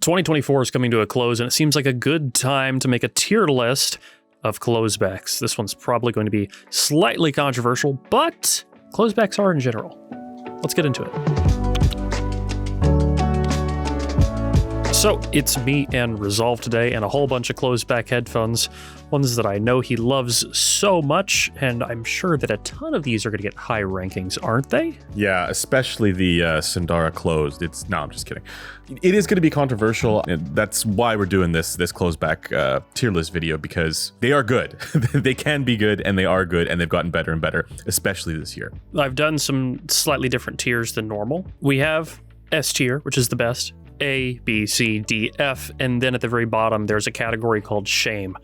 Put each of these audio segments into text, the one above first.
2024 is coming to a close, and it seems like a good time to make a tier list of closebacks. This one's probably going to be slightly controversial, but closebacks are in general. Let's get into it. So it's me and Resolve today, and a whole bunch of closeback headphones, ones that I know he loves so much, and I'm sure that a ton of these are going to get high rankings, aren't they? Yeah, especially the Sundara closed. No, I'm just kidding. It is going to be controversial, and that's why we're doing this closeback tier list video, because they are good. They can be good, and they are good, and they've gotten better and better, especially this year. I've done some slightly different tiers than normal. We have S tier, which is the best. A, B, C, D, F, and then at the very bottom, there's a category called shame.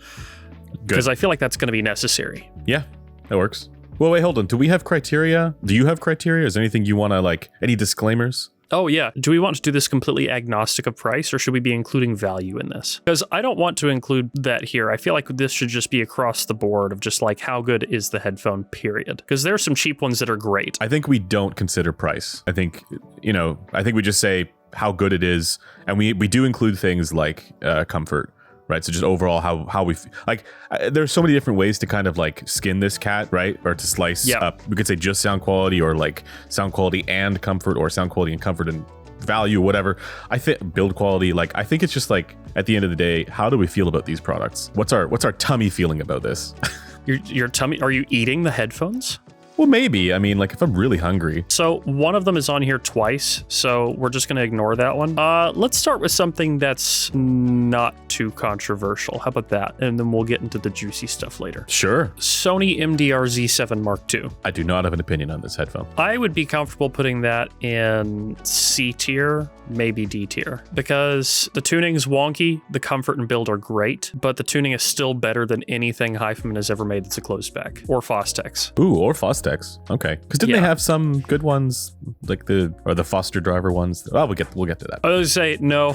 Because I feel like that's going to be necessary. Yeah, that works. Well, wait, hold on. Do we have criteria? Do you have criteria? Is there anything you want to, any disclaimers? Oh, yeah. Do we want to do this completely agnostic of price, or should we be including value in this? Because I don't want to include that here. I feel like this should just be across the board of just how good is the headphone, period. Because there are some cheap ones that are great. I think we don't consider price. I think we just say how good it is, and we do include things like comfort, right? So just overall how we there's so many different ways to kind of skin this cat, right? Or to slice up. We could say just sound quality, or sound quality and comfort, or sound quality and comfort and value, whatever. I think build quality, I think it's just at the end of the day, how do we feel about these products? What's our tummy feeling about this? Your tummy, are you eating the headphones? Well, maybe. I mean, if I'm really hungry. So one of them is on here twice, so we're just going to ignore that one. Let's start with something that's not too controversial. How about that? And then we'll get into the juicy stuff later. Sure. Sony MDR Z7 Mark II. I do not have an opinion on this headphone. I would be comfortable putting that in C tier, maybe D tier, because the tuning's wonky, the comfort and build are great, but the tuning is still better than anything HiFi has ever made that's a closeback, or Fostex. Ooh, or Fostex. Okay, because didn't they have some good ones, the Foster driver ones? Oh, we'll get to that. I was gonna say no.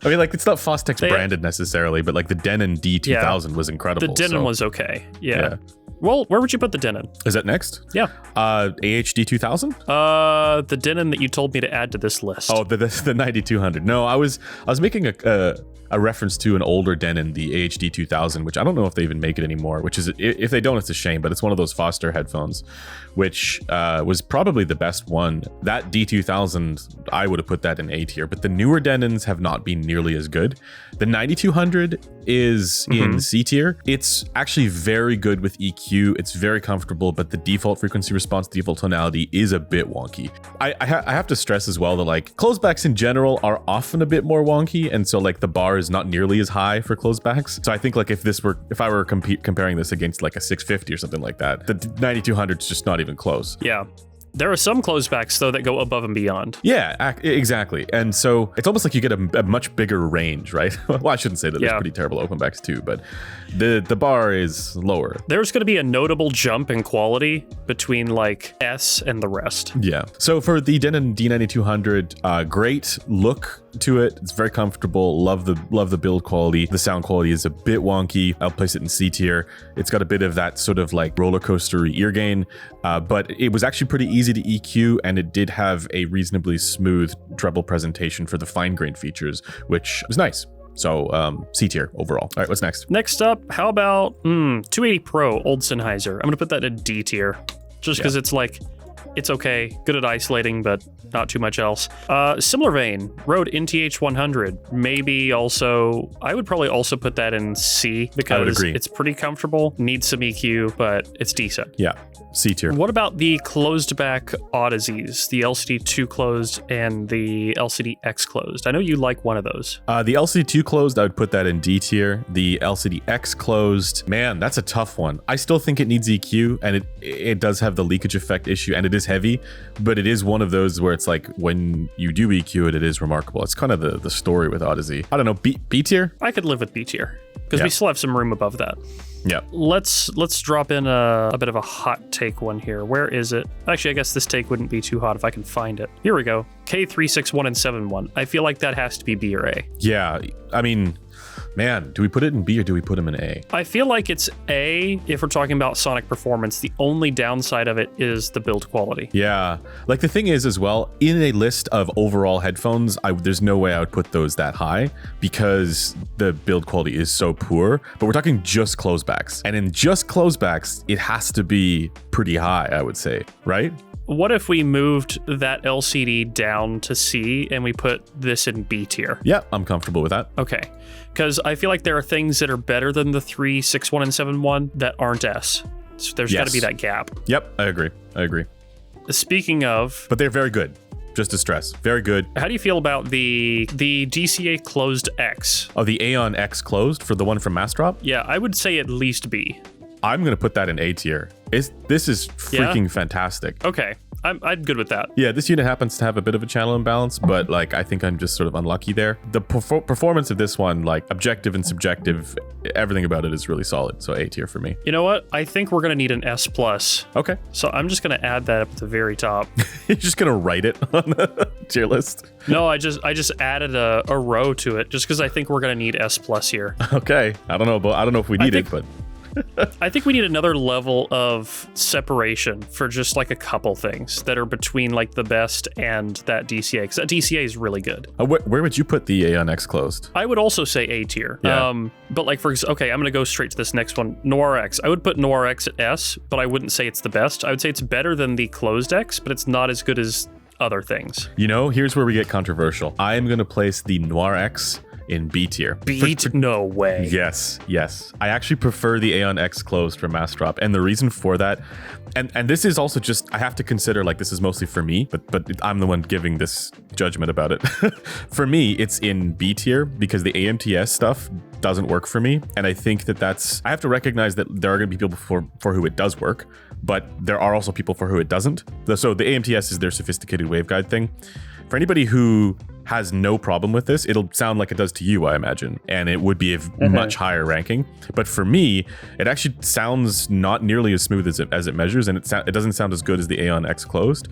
I mean, it's not Fostex branded necessarily, but the Denon D2000 was incredible. The Denon was okay. Yeah. Well, where would you put the Denon? Is that next? Yeah. AHD 2000? The Denon that you told me to add to this list. Oh, the 9200. No, I was making a reference to an older Denon, the AHD 2000, which I don't know if they even make it anymore, which is, if they don't, it's a shame, but it's one of those Foster headphones, which was probably the best one. That D2000, I would have put that in A tier, but the newer Denons have not been nearly as good. The 9200 is in C tier. It's actually very good with EQ. It's very comfortable, but the default frequency response, default tonality is a bit wonky. I have to stress as well that closebacks in general are often a bit more wonky, and so the bar is not nearly as high for closebacks. So I think if I were comparing this against a 650 or something like that, the 9200 is just not even close. Yeah. There are some closebacks, though, that go above and beyond. Yeah, exactly. And so it's almost like you get a much bigger range, right? Well, I shouldn't say that. There's pretty terrible openbacks too, but the bar is lower. There's going to be a notable jump in quality between S and the rest. Yeah. So for the Denon D9200, great look to it. It's very comfortable. Love the build quality. The sound quality is a bit wonky. I'll place it in C tier. It's got a bit of that sort of roller coaster ear gain, but it was actually pretty easy to EQ, and it did have a reasonably smooth treble presentation for the fine grained features, which was nice. So C tier overall. All right, what's next? Next up, how about 280 Pro old Sennheiser? I'm gonna put that in D tier, just because it's okay, good at isolating, but not too much else. Similar vein, Rode NTH 100. Maybe also, I would probably also put that in C, because it's pretty comfortable, needs some EQ, but it's decent. Yeah, C tier. What about the closed back Odysseys, the LCD2 closed and the LCD-X closed? I know you like one of those. The LCD2 closed, I would put that in D tier. The LCD-X closed, man, that's a tough one. I still think it needs EQ, and it does have the leakage effect issue, and it is heavy, but it is one of those where it's when you do EQ it, it is remarkable. It's kind of the story with Odyssey. I don't know, B tier? I could live with B tier, because we still have some room above that. Yeah. Let's drop in a bit of a hot take one here. Where is it? Actually, I guess this take wouldn't be too hot if I can find it. Here we go. K361 and 71. I feel like that has to be B or A. Yeah. I mean, Man, do we put it in B or do we put him in A? I feel like it's A if we're talking about sonic performance. The only downside of it is the build quality. Yeah. Like the thing is as well, in a list of overall headphones, there's no way I would put those that high because the build quality is so poor. But we're talking just closebacks. And in just closebacks, it has to be pretty high, I would say, right? What if we moved that LCD down to C and we put this in B tier? Yeah, I'm comfortable with that. Okay. Because I feel like there are things that are better than the 3, 6, 1, and 7, 1 that aren't S. So there's got to be that gap. Yep, I agree. Speaking of... But they're very good. Just to stress. Very good. How do you feel about the DCA closed X? Oh, the Aeon X closed for the one from Massdrop? Yeah, I would say at least B. I'm going to put that in A tier. This is freaking fantastic. Okay. I'm good with that. Yeah, this unit happens to have a bit of a channel imbalance, but like I think I'm just sort of unlucky there. The performance of this one, like objective and subjective, everything about it is really solid. So A tier for me. You know what? I think we're gonna need an S plus. Okay. So I'm just gonna add that up at the very top. You're just gonna write it on the tier list. No, I just added a row to it just because I think we're gonna need S plus here. Okay. I don't know if we need it, but. I think we need another level of separation for just like a couple things that are between like the best and that DCA, because that DCA is really good. Where would you put the Aeon X closed? I would also say A tier. Yeah. But like okay, I'm gonna go straight to this next one, Noir X. I would put Noir X at S, but I wouldn't say it's the best. I would say it's better than the closed X, but it's not as good as other things. You know, here's where we get controversial. I am gonna place the Noir X in B tier. No way. Yes. I actually prefer the Aeon X closed from Massdrop, and the reason for that, and this is also just, I have to consider, like, this is mostly for me, but I'm the one giving this judgment about it. For me, it's in B tier because the AMTS stuff doesn't work for me, and I think I have to recognize that there are going to be people for who it does work, but there are also people for who it doesn't. So the AMTS is their sophisticated waveguide thing. For anybody who has no problem with this, it'll sound like it does to you, I imagine, and it would be a much higher ranking. But for me, it actually sounds not nearly as smooth as it measures, and it doesn't sound as good as the Aeon X closed.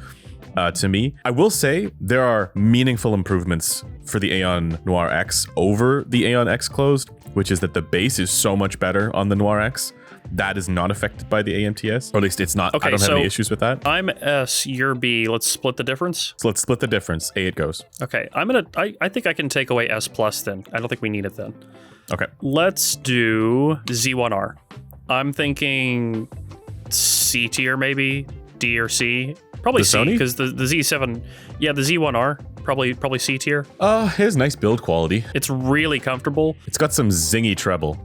To me, I will say there are meaningful improvements for the Aeon Noir X over the Aeon X closed, which is that the bass is so much better on the Noir X. That is not affected by the AMTS, or at least it's not. Okay, I don't have any issues with that. I'm S, you're B. Let's split the difference. So let's split the difference. A it goes. Okay, I think I can take away S plus then. I don't think we need it then. Okay. Let's do Z1R. I'm thinking C tier maybe, D or C. Probably C, because the Z7, yeah, the Z1R, probably C tier. It has nice build quality. It's really comfortable. It's got some zingy treble.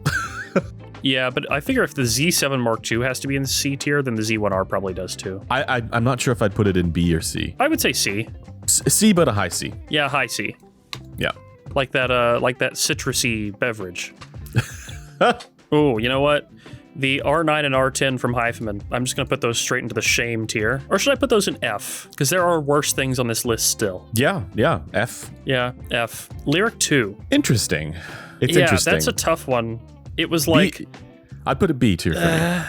Yeah, but I figure if the Z7 Mark II has to be in the C tier, then the Z1R probably does too. I'm not sure if I'd put it in B or C. I would say C. C, but a high C. Yeah, high C. Yeah. Like that citrusy beverage. Oh, you know what? The R9 and R10 from HiFi, I'm just going to put those straight into the shame tier. Or should I put those in F? Because there are worse things on this list still. Yeah, F. Yeah, F. Lyric 2. Interesting. It's interesting. Yeah, that's a tough one. It was like... I'd put a B tier for me.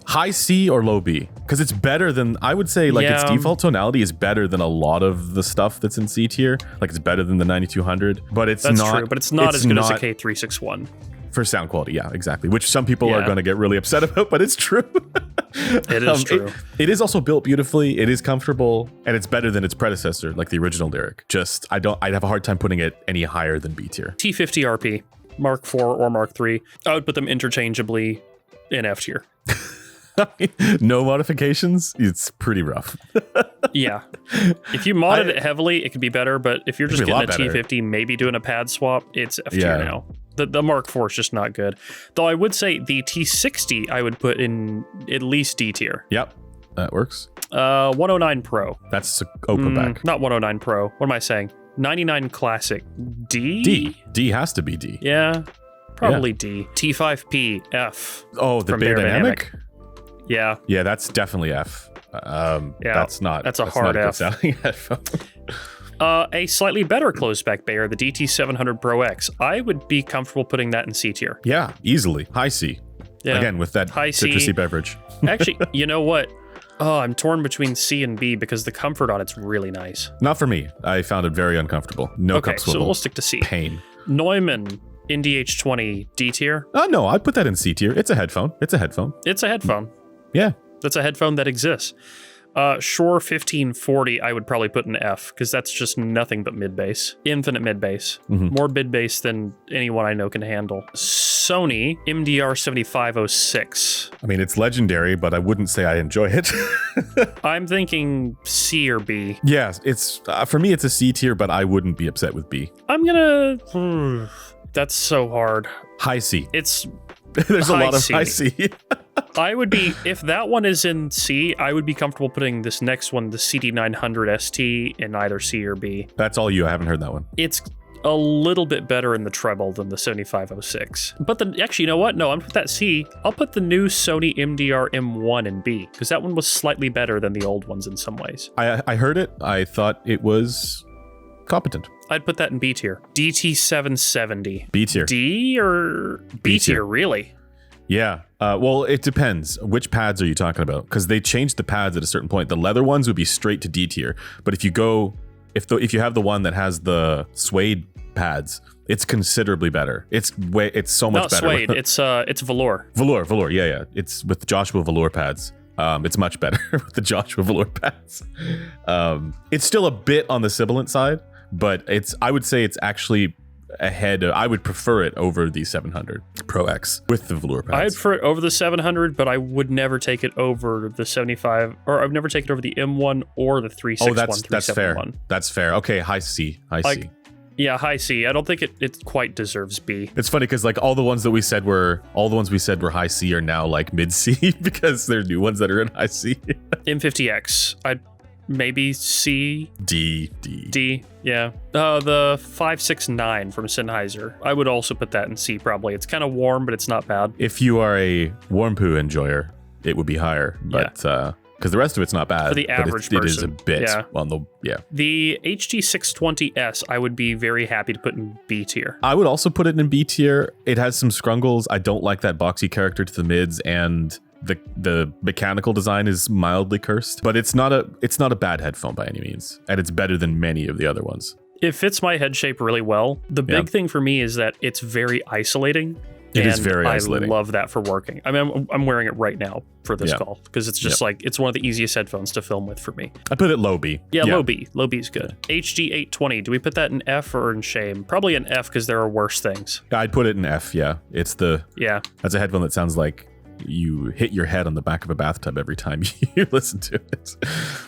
High C or low B? Because it's better than, I would say, like, its default tonality is better than a lot of the stuff that's in C tier. Like, it's better than the 9200, but it's that's not... That's true, but it's not as good as a K361. For sound quality, yeah, exactly. Which some people are going to get really upset about, but it's true. It is true. It is also built beautifully. It is comfortable, and it's better than its predecessor, like the original Lyric. Just, I'd have a hard time putting it any higher than B tier. T50 RP, Mark IV or Mark III. I would put them interchangeably in F tier. No modifications? It's pretty rough. Yeah. If you modded it heavily, it could be better, but if you're just getting a T50, maybe doing a pad swap, it's F tier now. The Mark IV is just not good. Though I would say the T60 I would put in at least D tier. Yep, that works. 109 Pro. That's open back. Not 109 Pro. What am I saying? 99 Classic. D? D has to be D. Yeah, probably D. T5P, F. Oh, the Bear Dynamic? Yeah. Yeah, that's definitely F. That's a hard F. Sounding headphone. A slightly better closed-back Bayer, the DT700 Pro X. I would be comfortable putting that in C tier. Yeah, easily. High C. Yeah. Again, with that high citrusy C. beverage. Actually, you know what? Oh, I'm torn between C and B because the comfort on it's really nice. Not for me. I found it very uncomfortable. No cup swivel. So we'll stick to C. Pain. Neumann Indie H20 D tier. Oh, no, I'd put that in C tier. It's a headphone. It's a headphone. It's a headphone. Yeah. That's a headphone that exists. Shure 1540, I would probably put in F, because that's just nothing but mid-bass. Infinite mid-bass. More mid-bass than anyone I know can handle. Sony MDR 7506. I mean, it's legendary, but I wouldn't say I enjoy it. I'm thinking C or B. Yes, it's for me, it's a C tier, but I wouldn't be upset with B. I'm gonna... That's so hard. High C. It's... There's a lot of high C. I would be, if that one is in C, I would be comfortable putting this next one, the CD900 ST, in either C or B. That's all you. I haven't heard that one. It's a little bit better in the treble than the Sony 506. But actually, you know what? No, I'm gonna put that C. I'll put the new Sony MDR M1 in B, because that one was slightly better than the old ones in some ways. I heard it. I thought it was competent. I'd put that in B tier. DT770. B tier. D or B tier, really? Yeah. Well, it depends. Which pads are you talking about? Because they changed the pads at a certain point. The leather ones would be straight to D tier. But if you go, if you have the one that has the suede pads, it's considerably better. It's so much better. Not suede. It's velour. Velour. Yeah. It's with the Joshua velour pads. It's much better with the Joshua velour pads. It's still a bit on the sibilant side, but I would say it's actually ahead. I would prefer it over the 700 Pro X with the velour pads. I'd prefer it over the 700, but I would never take it over the 75, or I'd never take it over the M1 or the 361. Oh, that's fair. That's fair. Okay, high C. C. Yeah, high C. I don't think it quite deserves B. It's funny because like all the ones we said were high C are now like mid C because they're new ones that are in high C. M50X. I'd maybe C. D. Yeah. The 569 from Sennheiser. I would also put that in C probably. It's kind of warm, but it's not bad. If you are a warm poo enjoyer, it would be higher. But because the rest of it's not bad. For the average person. It is a bit on the, The HG620S, I would be very happy to put in B tier. I would also put it in B tier. It has some scrungles. I don't like that boxy character to the mids, and the mechanical design is mildly cursed, but it's not a bad headphone by any means, and it's better than many of the other ones. It fits my head shape really well. The big thing for me is that it's very isolating. It is very isolating. I love that for working. I mean, I'm wearing it right now for this call because it's just like, it's one of the easiest headphones to film with for me. I put it low B. Yeah, low B. Low B is good. HD820. Do we put that in F or in shame? Probably in F because there are worse things. I'd put it in F. Yeah, that's a headphone that sounds like you hit your head on the back of a bathtub every time you listen to it.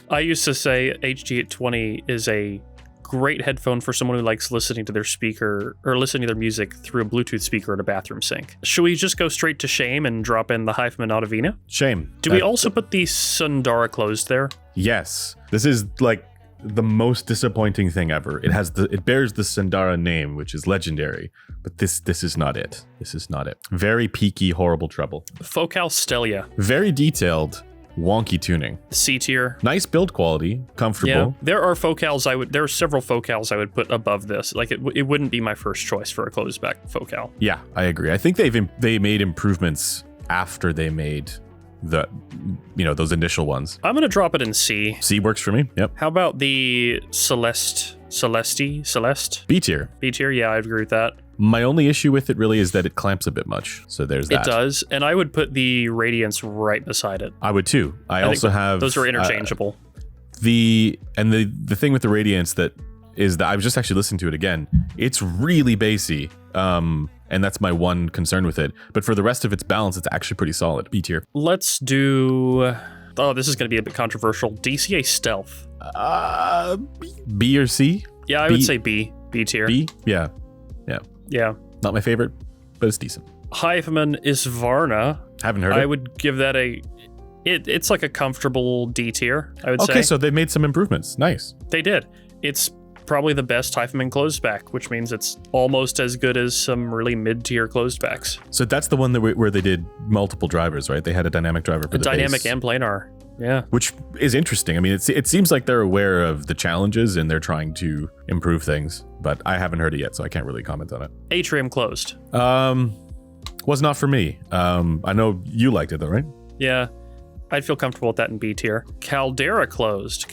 I used to say HD820 is a great headphone for someone who likes listening to their speaker or listening to their music through a Bluetooth speaker at a bathroom sink. Should we just go straight to shame and drop in the HiFi Audivina? Shame. Do we also put the Sundara closed there? Yes. This is like the most disappointing thing ever. It bears the Sundara name, which is legendary, but this is not it. This is not it. Very peaky, horrible treble. Focal Stelia. Very detailed. Wonky tuning. C tier. Nice build quality, comfortable. Yeah, there are several focals I would put above this. Like it wouldn't be my first choice for a closed back focal. Yeah, I agree. I think they made improvements after they made those initial ones. I'm gonna drop it in C. C works for me. Yep. How about the Celeste? B tier. B tier. Yeah, I'd agree with that. My only issue with it really is that it clamps a bit much. So there's that. It does, and I would put the Radiance right beside it. I would too. I also have those are interchangeable. The thing with the Radiance is that I was just actually listening to it again. It's really bassy. And that's my one concern with it. But for the rest of its balance, it's actually pretty solid. B tier. Let's do. Oh, this is going to be a bit controversial. DCA Stealth. B or C? Yeah, I would say B. B tier. B? Yeah. Not my favorite, but it's decent. HiFi Isvarna. Haven't heard it. I would give that it's like a comfortable D tier, I would say. Okay, so they made some improvements. Nice. They did. It's probably the best HiFi closed back, which means it's almost as good as some really mid-tier closed backs. So that's the one where they did multiple drivers, right? They had a dynamic driver for the dynamic bass. and planar. Yeah. Which is interesting. I mean, it seems like they're aware of the challenges and they're trying to improve things, but I haven't heard it yet, so I can't really comment on it. Atrium closed. Was not for me. I know you liked it though, right? Yeah. I'd feel comfortable with that in B tier. Caldera closed,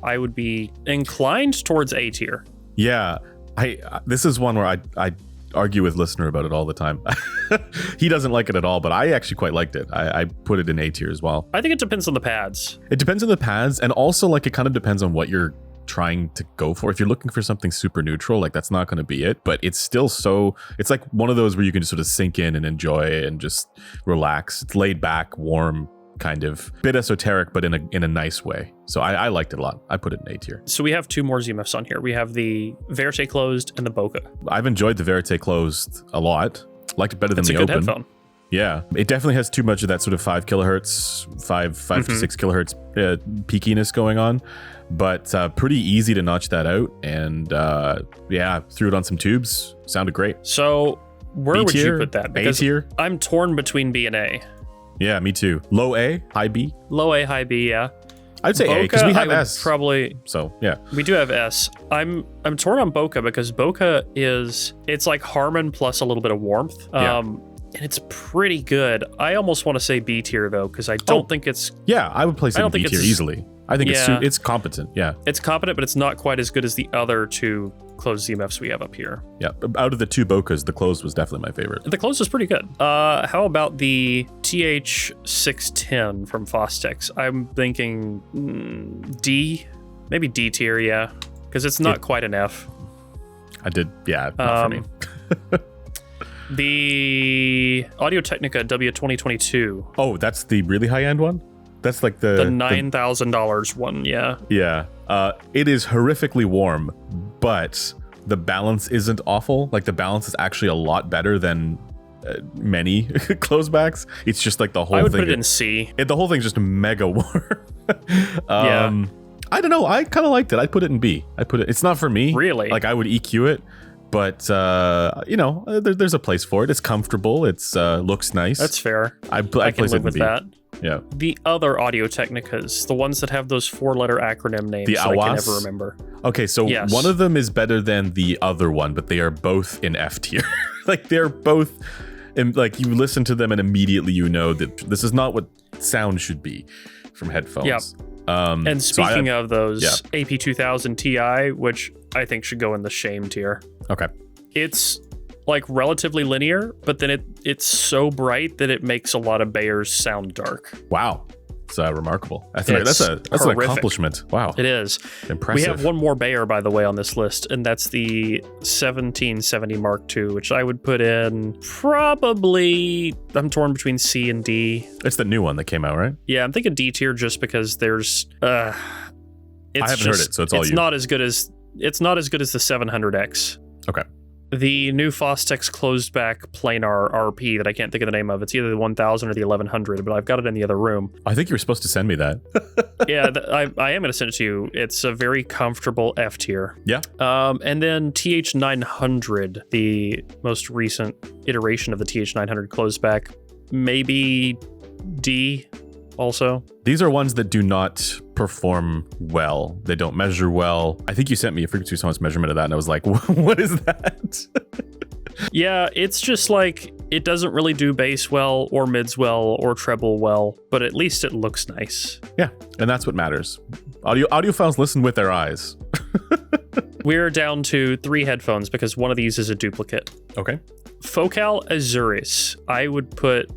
I would be inclined towards A tier. Yeah. This is one where I argue with listener about it all the time. He doesn't like it at all, but I actually quite liked it. I put it in A tier as well. I think it depends on the pads. It depends on the pads, and also like it kind of depends on what you're trying to go for. If you're looking for something super neutral, like that's not going to be it, but it's still it's like one of those where you can just sort of sink in and enjoy it and just relax. It's laid back, warm, kind of bit esoteric, but in a nice way. So I liked it a lot. I put it in A tier. So we have two more ZMFs on here. We have the Verite closed and the Bokeh. I've enjoyed the Verite closed a lot. Liked it better than It's the a good open. headphone. Yeah, it definitely has too much of that sort of 5 kilohertz, 5 to 6 kilohertz peakiness going on, but pretty easy to notch that out. And yeah, threw it on some tubes. Sounded great. So where would you put that? A tier? I'm torn between B and A. Yeah, me too. Low A, high B? Low A, high B, yeah. I'd say A, because we have S. Probably. So, yeah. We do have S. I'm torn on Bokeh because Bokeh it's like Harman plus a little bit of warmth. Yeah. And it's pretty good. I almost want to say B tier though, because I don't think it's. Yeah, I would place it in B tier easily. I think it's competent. Yeah. It's competent, but it's not quite as good as the other two closed ZMFs we have up here. Yeah. Out of the two Bokehs, the closed was definitely my favorite. The closed was pretty good. How about the TH610 from Fostex? I'm thinking D, maybe D tier, yeah, because it's not quite an F. Not for me. The Audio-Technica W2022. Oh, that's the really high-end one? That's like the $9,000 one, yeah. Yeah. It is horrifically warm, but the balance isn't awful. Like the balance is actually a lot better than many closebacks. It's just like the whole thing. I would put it in C. The whole thing's just mega warm. Yeah. I don't know. I kind of liked it. I'd put it in B. It's not for me. Really? Like I would EQ it. But there's a place for it. It's comfortable. It's looks nice. That's fair. I can live with that. Yeah. The other Audio-Technicas, the ones that have those 4-letter acronym names that I can never remember. Okay, so one of them is better than the other one, but they are both in F tier. Like they're both, like you listen to them and immediately you know that this is not what sound should be from headphones. Yeah. And speaking of those, AP2000 Ti, which I think should go in the shame tier. Okay. It's like relatively linear, but then it's so bright that it makes a lot of Bayers sound dark. Wow. It's remarkable. That's an accomplishment. Wow. It is. Impressive. We have one more Bayer, by the way, on this list, and that's the 1770 Mark II, which I would put in probably, I'm torn between C and D. It's the new one that came out, right? Yeah, I'm thinking D tier just because there's I haven't heard it, so it's all you. It's not as good as the 700X. Okay. The new Fostex closed back planar RP that I can't think of the name of. It's either the 1000 or the 1100, but I've got it in the other room. I think you were supposed to send me that. Yeah, I am going to send it to you. It's a very comfortable F tier. Yeah. And then TH900, the most recent iteration of the TH900 closed back, maybe D also. These are ones that do not perform well. They don't measure well. I think you sent me a frequency response measurement of that, and I was like, what is that? Yeah, it's just like, it doesn't really do bass well, or mids well, or treble well, but at least it looks nice. Yeah, and that's what matters. Audiophiles listen with their eyes. We're down to 3 headphones because one of these is a duplicate. Okay. Focal Azuris, I would put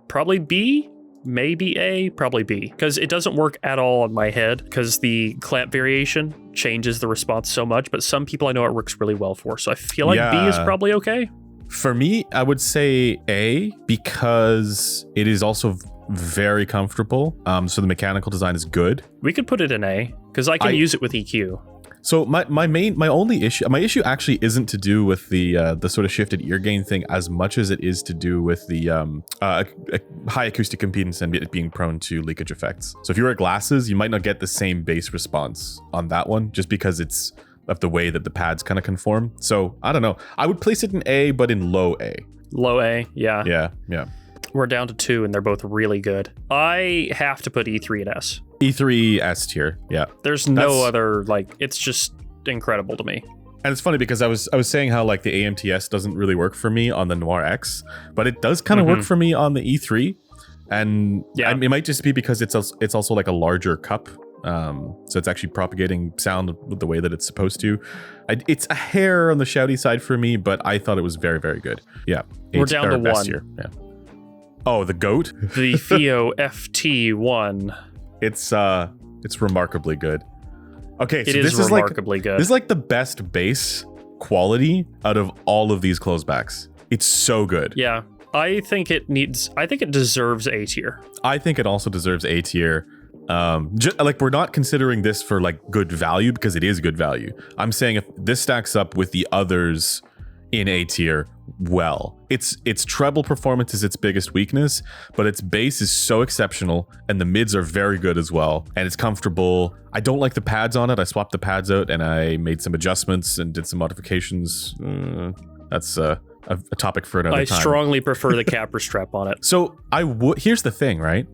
probably B, maybe A, probably B, because it doesn't work at all on my head because the clamp variation changes the response so much, but some people I know it works really well for, so I feel like B is probably okay. For me, I would say A because it is also very comfortable, so the mechanical design is good. We could put it in A because I can use it with EQ. So my issue actually isn't to do with the sort of shifted ear gain thing as much as it is to do with the high acoustic impedance and it being prone to leakage effects. So if you wear glasses, you might not get the same bass response on that one just because it's of the way that the pads kind of conform. So I don't know. I would place it in A, but in low A. Low A, yeah. Yeah. We're down to 2 and they're both really good. I have to put E3 and S. E3 S tier, yeah. There's no other, like, it's just incredible to me. And it's funny because I was saying how like the AMTS doesn't really work for me on the Noir X, but it does kind of work for me on the E3. And it might just be because it's also like a larger cup So it's actually propagating sound the way that it's supposed to. It's a hair on the shouty side for me, but I thought it was very, very good. Yeah. We're down to best one. Tier. Yeah. Oh, the GOAT? The Theo FT1. It's remarkably good. Okay, so it is remarkably good. This is like the best bass quality out of all of these closebacks. It's so good. Yeah. I think it deserves A tier. I think it also deserves A tier. Like, we're not considering this for like good value because it is good value. I'm saying if this stacks up with the others in A tier, well, its treble performance is its biggest weakness, but its bass is so exceptional and the mids are very good as well, and it's comfortable. I don't like the pads on it. I swapped the pads out and I made some adjustments and did some modifications. That's a topic for another time. I strongly prefer the capper strap on it. So here's the thing, right?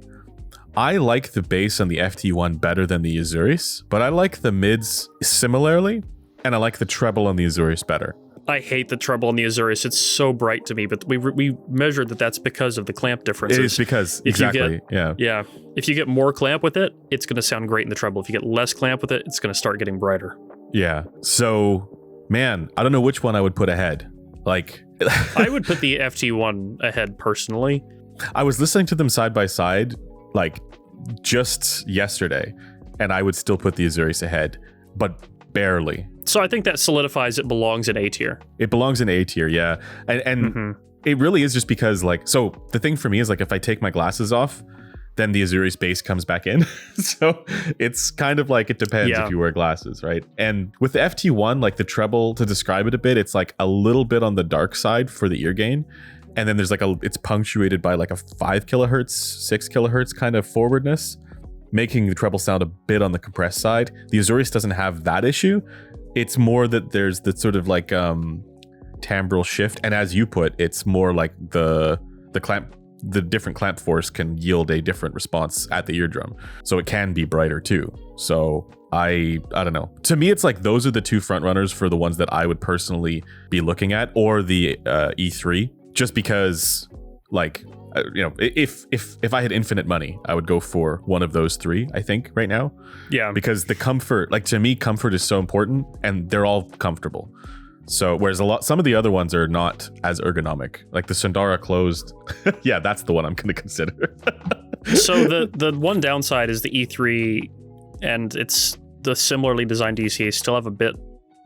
I like the bass on the FT1 better than the Azuris, but I like the mids similarly, and I like the treble on the Azuris better. I hate the treble on the Azuris. It's so bright to me, but we measured that's because of the clamp differences. It is because, exactly, yeah. Yeah. If you get more clamp with it, it's going to sound great in the treble. If you get less clamp with it, it's going to start getting brighter. Yeah. So, man, I don't know which one I would put ahead. Like, I would put the FT1 ahead personally. I was listening to them side by side, like, just yesterday, and I would still put the Azuris ahead, but barely. So I think that solidifies it belongs in A tier. It belongs in A tier, yeah. And it really is just because, like, so the thing for me is, like, if I take my glasses off, then the Azuris bass comes back in. So it's kind of like, it depends if you wear glasses, right? And with the FT1, like, the treble, to describe it a bit, it's like a little bit on the dark side for the ear gain. And then there's like it's punctuated by like a 5 kilohertz, 6 kilohertz kind of forwardness, making the treble sound a bit on the compressed side. The Azuris doesn't have that issue. It's more that there's the sort of like timbral shift, and as you put, it's more like the different clamp force can yield a different response at the eardrum, so it can be brighter too. So I don't know. To me, it's like those are the two front runners for the ones that I would personally be looking at, or the E3, just because, like, you know, if I had infinite money, I would go for one of those three, I think, right now. Yeah. Because the comfort, like, to me, comfort is so important, and they're all comfortable. So, whereas some of the other ones are not as ergonomic. Like the Sundara closed. Yeah, that's the one I'm going to consider. So the one downside is the E3, and it's the similarly designed DCA still have a bit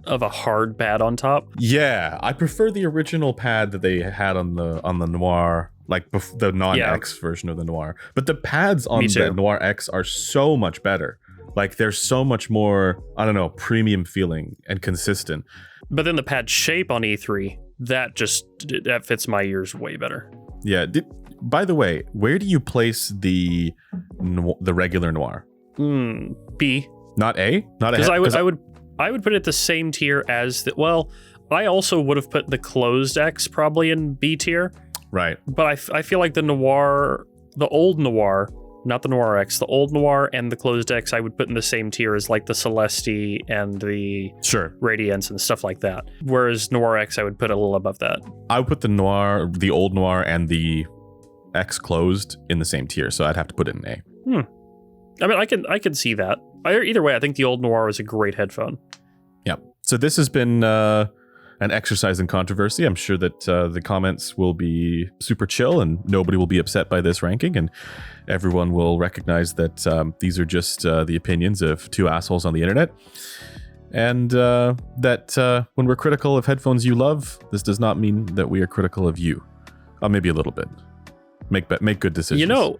of a hard pad on top. Yeah, I prefer the original pad that they had on the Noir, like the non-X version of the Noir. But the pads on the Noir X are so much better. Like, they're so much more, I don't know, premium feeling and consistent. But then the pad shape on E3, that fits my ears way better. Yeah. By the way, where do you place the regular Noir? B. Not A? Not A? Because I would put it the same tier as I also would have put the closed X probably in B tier. Right. But I feel like the Noir, the old Noir, not the Noir X, the old Noir and the closed X, I would put in the same tier as like the Celeste and the Radiance and stuff like that. Whereas Noir X, I would put a little above that. I would put the Noir, the old Noir, and the X closed in the same tier, so I'd have to put it in A. I mean, I can see that. Either way, I think the old Noir is a great headphone. Yeah. So this has been an exercise in controversy. I'm sure that the comments will be super chill and nobody will be upset by this ranking, and everyone will recognize that these are just the opinions of two assholes on the internet, and that when we're critical of headphones you love, this does not mean that we are critical of you. Maybe a little bit. Make good decisions. You know,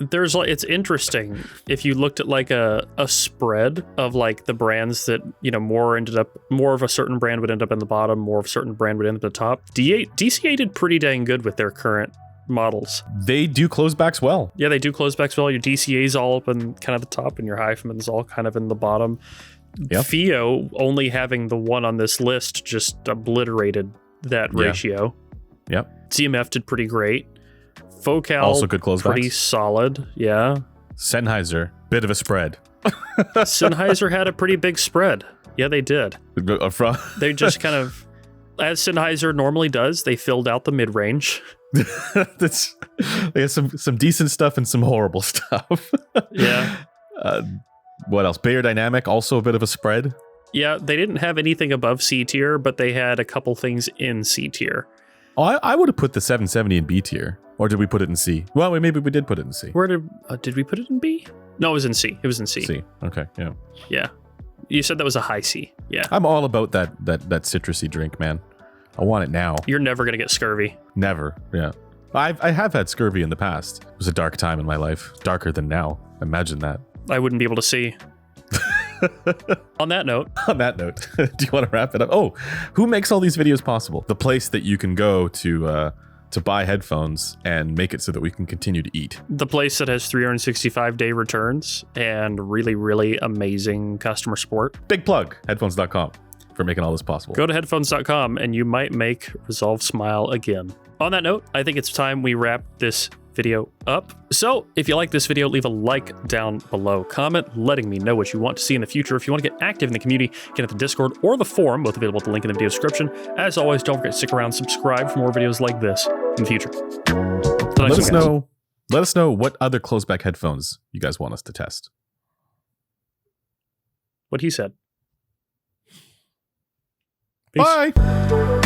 it's interesting if you looked at like a spread of like the brands that, you know, more of a certain brand would end up in the bottom, more of a certain brand would end up at the top. DCA did pretty dang good with their current models. They do closebacks well. Yeah, they do closebacks well. Your DCA's all up in kind of the top, and your HiFi's all kind of in the bottom. Yep. Theo only having the one on this list just obliterated that ratio. Yep. CMF did pretty great. Focal, also good closebacks. Pretty solid, yeah. Sennheiser, bit of a spread. Sennheiser had a pretty big spread. Yeah, they did. They just kind of, as Sennheiser normally does, they filled out the mid-range. They had some decent stuff and some horrible stuff. Yeah. What else? Bayer Dynamic, also a bit of a spread. Yeah, they didn't have anything above C tier, but they had a couple things in C tier. Oh, I would have put the 770 in B tier. Or did we put it in C? Well, maybe we did put it in C. Where did we put it in B? No, it was in C. It was in C. C. Okay, yeah. Yeah. You said that was a high C. Yeah. I'm all about that citrusy drink, man. I want it now. You're never going to get scurvy. Never, yeah. I have had scurvy in the past. It was a dark time in my life. Darker than now. Imagine that. I wouldn't be able to see. On that note, do you want to wrap it up? Oh, who makes all these videos possible? The place that you can go to buy headphones and make it so that we can continue to eat. The place that has 365-day returns and really, really amazing customer support. Big plug, headphones.com, for making all this possible. Go to headphones.com and you might make Resolve smile again. On that note, I think it's time we wrap this video up. So if you like this video, leave a like down below. Comment letting me know what you want to see in the future. If you want to get active in the community, get at the Discord or the forum, both available at the link in the video description. As always, don't forget to stick around, subscribe for more videos like this in the future. Let us know what other close-back headphones you guys want us to test. What he said. Peace. Bye.